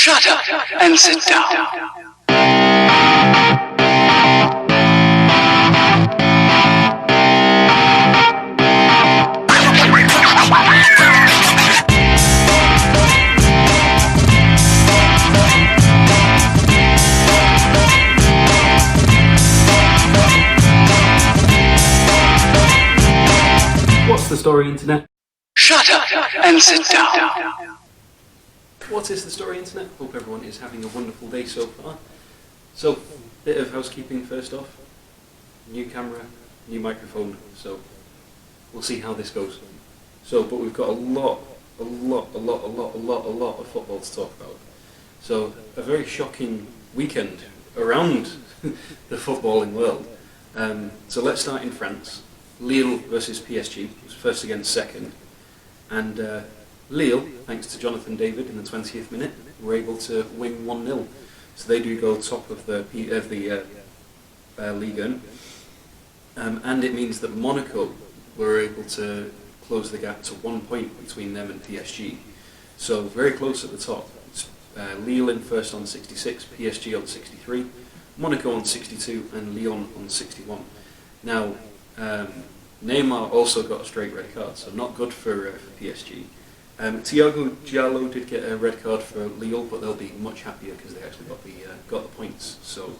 Shut up and sit down. What's the story, Internet? Shut up and sit down. What is the story, Internet? Hope everyone is having a wonderful day so far. So, bit of housekeeping first off. New camera, new microphone, so we'll see how this goes. So, but we've got a lot of football to talk about. So, a very shocking weekend around the footballing world. So let's start in France. Lille versus PSG, first against second. And Lille, thanks to Jonathan David in the 20th minute, were able to win 1-0. So they do go top of the Ligue 1. And it means that Monaco were able to close the gap to 1 point between them and PSG. So very close at the top. Lille in first on 66, PSG on 63, Monaco on 62 and Lyon on 61. Now, Neymar also got a straight red card, so not good for PSG. Thiago Giallo did get a red card for Lille, but they'll be much happier because they actually got the points. So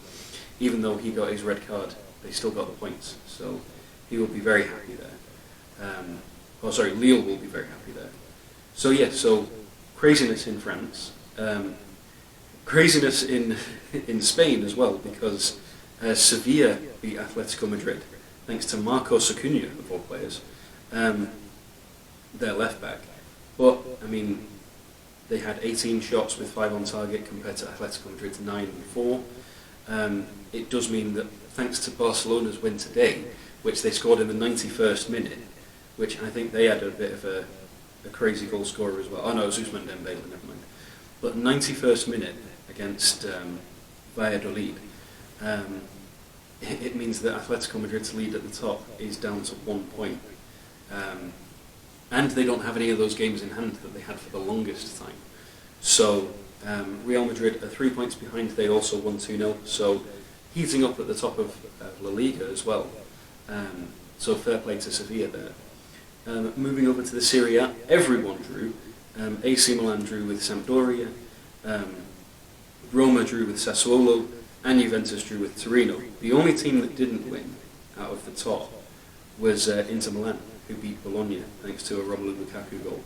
even though he got his red card, they still got the points. So he will be very happy there. Lille will be very happy there. So yeah, so craziness in France, craziness in Spain as well, because Sevilla beat Atletico Madrid thanks to Marcos Acuna of all players, their left back. But, I mean, they had 18 shots with 5 on target compared to Atletico Madrid's 9 and 4. It does mean that thanks to Barcelona's win today, which they scored in the 91st minute, which I think they had a bit of a crazy goal scorer as well. Oh no, it was Ousmane Dembele, never mind. But 91st minute against Valladolid, it means that Atletico Madrid's lead at the top is down to 1 point. And they don't have any of those games in hand that they had for the longest time. So Real Madrid are 3 points behind. They also won 2-0. So heating up at the top of La Liga as well. So fair play to Sevilla there. Moving over to the Serie A, everyone drew. AC Milan drew with Sampdoria. Roma drew with Sassuolo. And Juventus drew with Torino. The only team that didn't win out of the top was Inter Milan, who beat Bologna thanks to a Romelu Lukaku goal.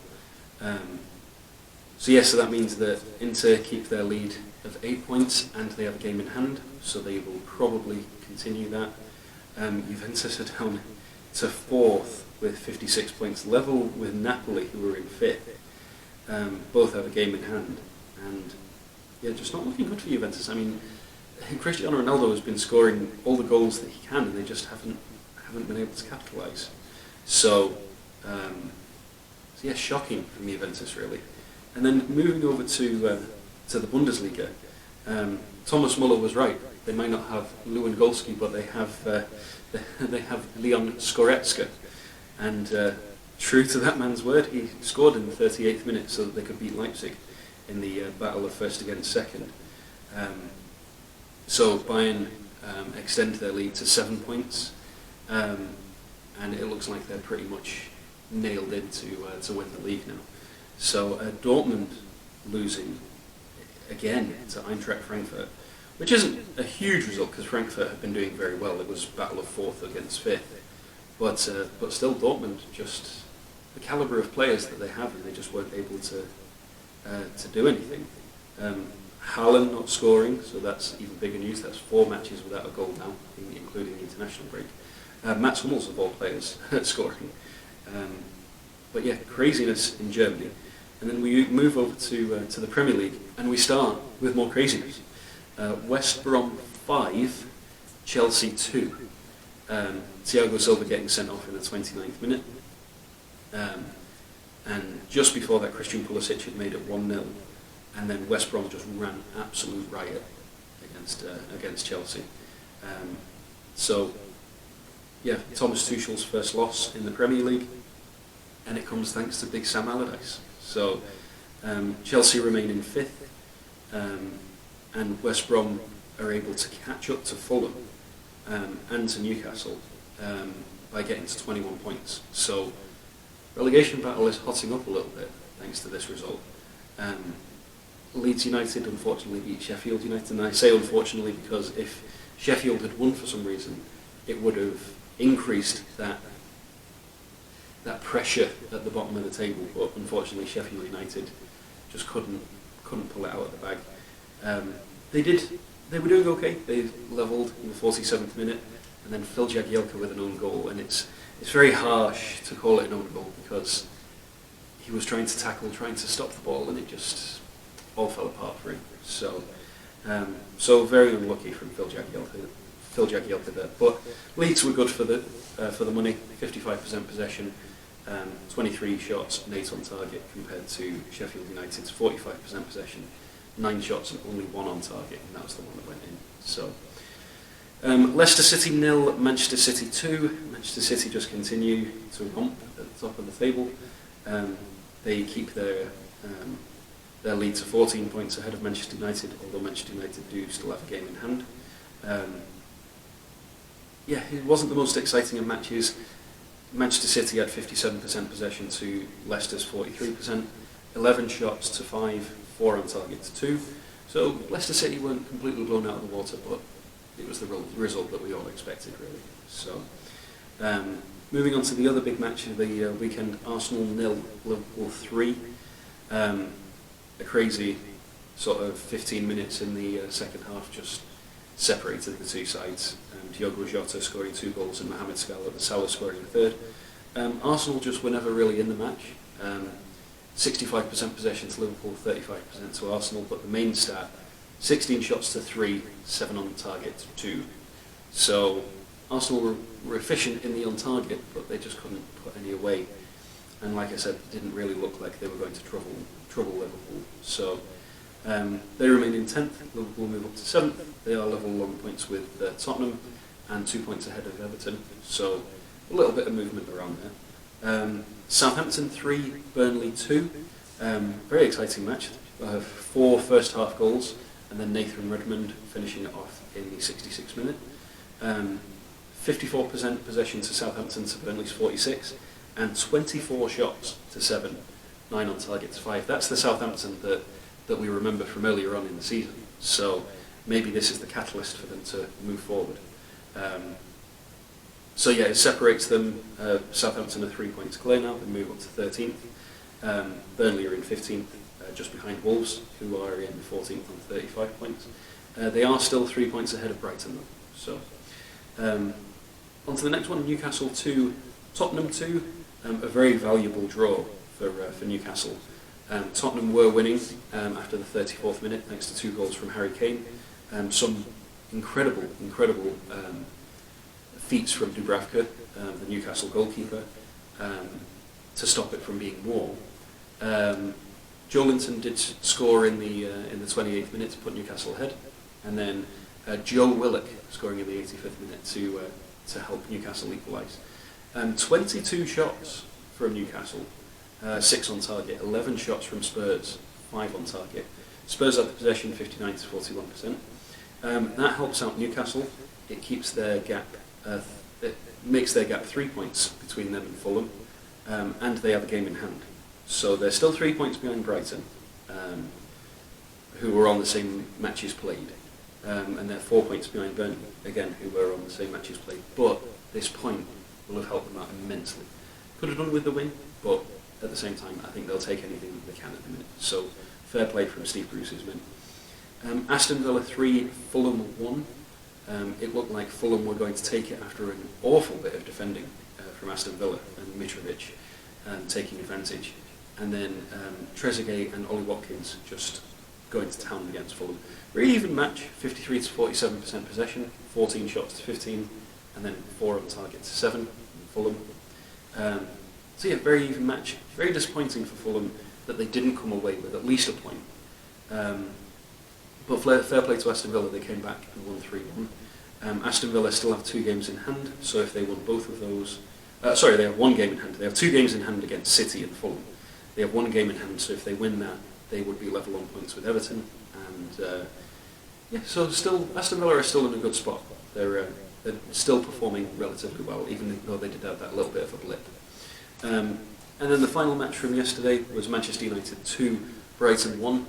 So that means that Inter keep their lead of 8 points and they have a game in hand, so they will probably continue that. Juventus are down to 4th with 56 points, level with Napoli, who are in 5th. Both have a game in hand, and yeah, just not looking good for Juventus. I mean, Cristiano Ronaldo has been scoring all the goals that he can, and they just haven't been able to capitalise. So shocking from Juventus really. And then moving over to the Bundesliga, Thomas Muller was right. They might not have Lewandowski, but they have Leon Goretzka, and true to that man's word, he scored in the 38th minute so that they could beat Leipzig in the battle of first against second. So Bayern extend their lead to 7 points, and it looks like they're pretty much nailed in to win the league now. So Dortmund losing again to Eintracht Frankfurt, which isn't a huge result because Frankfurt have been doing very well. It was battle of 4th against 5th, but still Dortmund, just the calibre of players that they have, and they just weren't able to do anything. Haaland not scoring, so that's even bigger news. That's 4 matches without a goal now, including the international break. Mats Hummels of all players scoring. But yeah, craziness in Germany. And then we move over to the Premier League, and we start with more craziness. West Brom 5, Chelsea 2. Thiago Silva getting sent off in the 29th minute. And just before that, Christian Pulisic had made it 1-0. And then West Brom just ran absolute riot against Chelsea. Thomas Tuchel's first loss in the Premier League, and it comes thanks to Big Sam Allardyce. So Chelsea remain in 5th, and West Brom are able to catch up to Fulham and to Newcastle by getting to 21 points. So relegation battle is hotting up a little bit thanks to this result. Leeds United unfortunately beat Sheffield United, and I say unfortunately because if Sheffield had won for some reason, it would have increased that pressure at the bottom of the table, but unfortunately Sheffield United just couldn't pull it out of the bag. They were doing okay. They levelled in the 47th minute, and then Phil Jagielka with an own goal, and it's very harsh to call it an own goal because he was trying to tackle, trying to stop the ball, and it just all fell apart for him. So very unlucky from Phil Jagielka there. But Leeds were good for the money. 55% possession, 23 shots and 8 on target compared to Sheffield United's 45% possession, 9 shots and only 1 on target, and that was the one that went in. So Leicester City 0, Manchester City 2. Manchester City just continue to romp at the top of the table. They keep their lead to 14 points ahead of Manchester United, although Manchester United do still have a game in hand. It wasn't the most exciting of matches. Manchester City had 57% possession to Leicester's 43%, 11 shots to 5, 4 on target to 2. So Leicester City weren't completely blown out of the water, but it was the result that we all expected, really. So moving on to the other big match of the weekend, Arsenal 0, Liverpool 3. A crazy sort of 15 minutes in the second half just separated the two sides. Diogo Jota scoring 2 goals and Mohamed Salah scoring a third. Arsenal just were never really in the match. 65% possession to Liverpool, 35% to Arsenal, but the main stat, 16 shots to 3, 7 on target to 2. So Arsenal were efficient in the on target, but they just couldn't put any away. And like I said, it didn't really look like they were going to trouble Liverpool. So they remain in 10th, Liverpool move up to 7th. They are level 1 points with Tottenham and 2 points ahead of Everton. So a little bit of movement around there. Southampton 3, Burnley 2. Very exciting match. 4 first half goals, and then Nathan Redmond finishing it off in the 66th minute. 54% possession to Southampton to Burnley's 46, and 24 shots to 7, 9 on target to 5. That's the Southampton that we remember from earlier on in the season. So maybe this is the catalyst for them to move forward. It separates them. Southampton are 3 points clear now. They move up to 13th. Burnley are in 15th, just behind Wolves, who are in 14th on 35 points. They are still 3 points ahead of Brighton, though. So on to the next one, Newcastle 2, Tottenham 2. A very valuable draw for Newcastle. Tottenham were winning after the 34th minute, thanks to 2 goals from Harry Kane. Some incredible feats from Dubravka, the Newcastle goalkeeper, to stop it from being more. Joelinton did score in the 28th minute to put Newcastle ahead, and then Joe Willock scoring in the 85th minute to help Newcastle equalise. 22 shots from Newcastle, 6 on target, 11 shots from Spurs, 5 on target. Spurs had the possession 59 to 41%. That helps out Newcastle. It keeps their gap, it makes their gap 3 points between them and Fulham, and they have a game in hand. So they're still 3 points behind Brighton, who were on the same matches played, and they're 4 points behind Burnley, again, who were on the same matches played. But this point will have helped them out immensely. Could have done with the win, but at the same time, I think they'll take anything that they can at the minute. So fair play from Steve Bruce's men. Aston Villa 3, Fulham 1. It looked like Fulham were going to take it after an awful bit of defending from Aston Villa and Mitrovic taking advantage. And then Trezeguet and Ollie Watkins just going to town against Fulham. Very even match, 53 to 47% possession, 14 shots to 15, and then 4 on target to 7 Fulham. Very even match. Very disappointing for Fulham that they didn't come away with at least a point. But fair play to Aston Villa, they came back and won 3-1. Aston Villa still have 2 games in hand, so if they won both of those... they have 1 game in hand. They have 2 games in hand against City and Fulham. They have 1 game in hand, so if they win that, they would be level on points with Everton, and And yeah, so still Aston Villa are still in a good spot. They're still performing relatively well, even though they did have that little bit of a blip. And then the final match from yesterday was Manchester United 2, Brighton 1.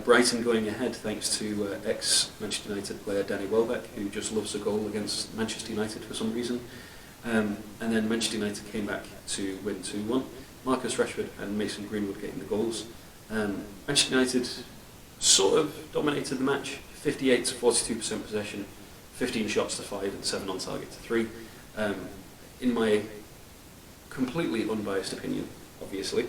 Brighton going ahead thanks to ex-Manchester United player Danny Welbeck, who just loves a goal against Manchester United for some reason. And then Manchester United came back to win 2-1. Marcus Rashford and Mason Greenwood getting the goals. Manchester United sort of dominated the match, 58 to 42% possession, 15 shots to 5 and 7 on target to 3. In my completely unbiased opinion, obviously,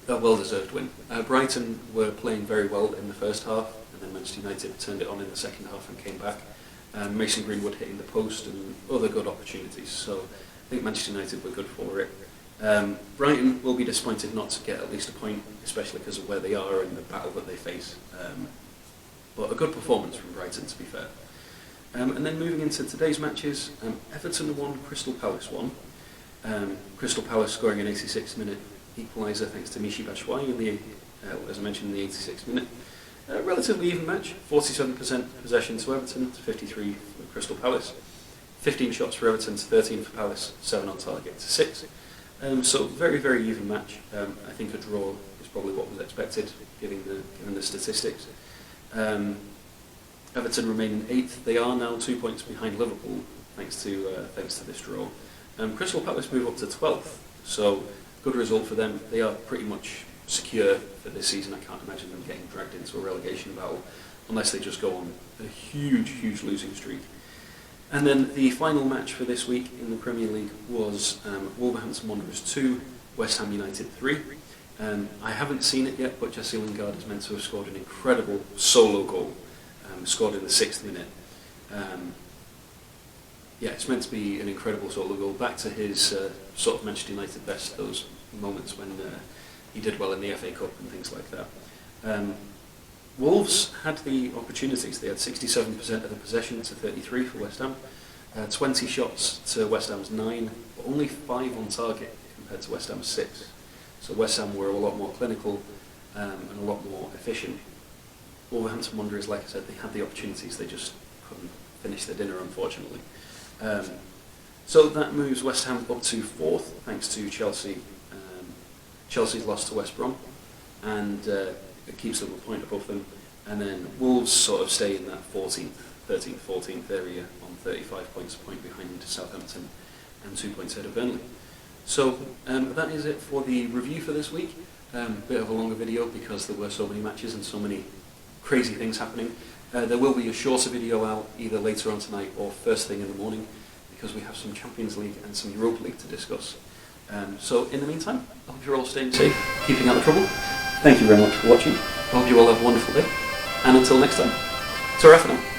a well-deserved win. Brighton were playing very well in the first half, and then Manchester United turned it on in the second half and came back. Mason Greenwood hitting the post and other good opportunities, so I think Manchester United were good for it. Brighton will be disappointed not to get at least a point, especially because of where they are and the battle that they face. But a good performance from Brighton, to be fair. And then moving into today's matches, Everton won, Crystal Palace won. Crystal Palace scoring an 86th-minute equaliser thanks to Michy Batshuayi in the, as I mentioned, in the 86th minute. Relatively even match, 47% possession to Everton to 53 for Crystal Palace. 15 shots for Everton to 13 for Palace, 7 on target to 6. So very, very even match. I think a draw is probably what was expected, given the statistics. Everton remain in 8th. They are now 2 points behind Liverpool, thanks to this draw. Crystal Palace move up to 12th, so good result for them. They are pretty much secure for this season. I can't imagine them getting dragged into a relegation battle unless they just go on a huge, huge losing streak. And then the final match for this week in the Premier League was Wolverhampton Wanderers 2, West Ham United 3. I haven't seen it yet, but Jesse Lingard is meant to have scored an incredible solo goal, scored in the 6th minute. Yeah, it's meant to be an incredible solo goal, back to his sort of Manchester United best, those moments when he did well in the FA Cup and things like that. Wolves had the opportunities. They had 67% of the possession to 33 for West Ham, 20 shots to West Ham's 9, but only 5 on target compared to West Ham's 6. So West Ham were a lot more clinical and a lot more efficient. Wolverhampton Wanderers, like I said, they had the opportunities, they just couldn't finish their dinner, unfortunately. So that moves West Ham up to 4th, thanks to Chelsea. Chelsea's lost to West Brom, and it keeps them a point above them. And then Wolves sort of stay in that 13th, 14th area on 35 points, a point behind Southampton and 2 points ahead of Burnley. So that is it for the review for this week. Bit of a longer video because there were so many matches and so many crazy things happening. There will be a shorter video out either later on tonight or first thing in the morning, because we have some Champions League and some Europa League to discuss. So in the meantime, I hope you're all staying safe, keeping out of trouble. Thank you very much for watching. I hope you all have a wonderful day. And until next time, ta-ra for now.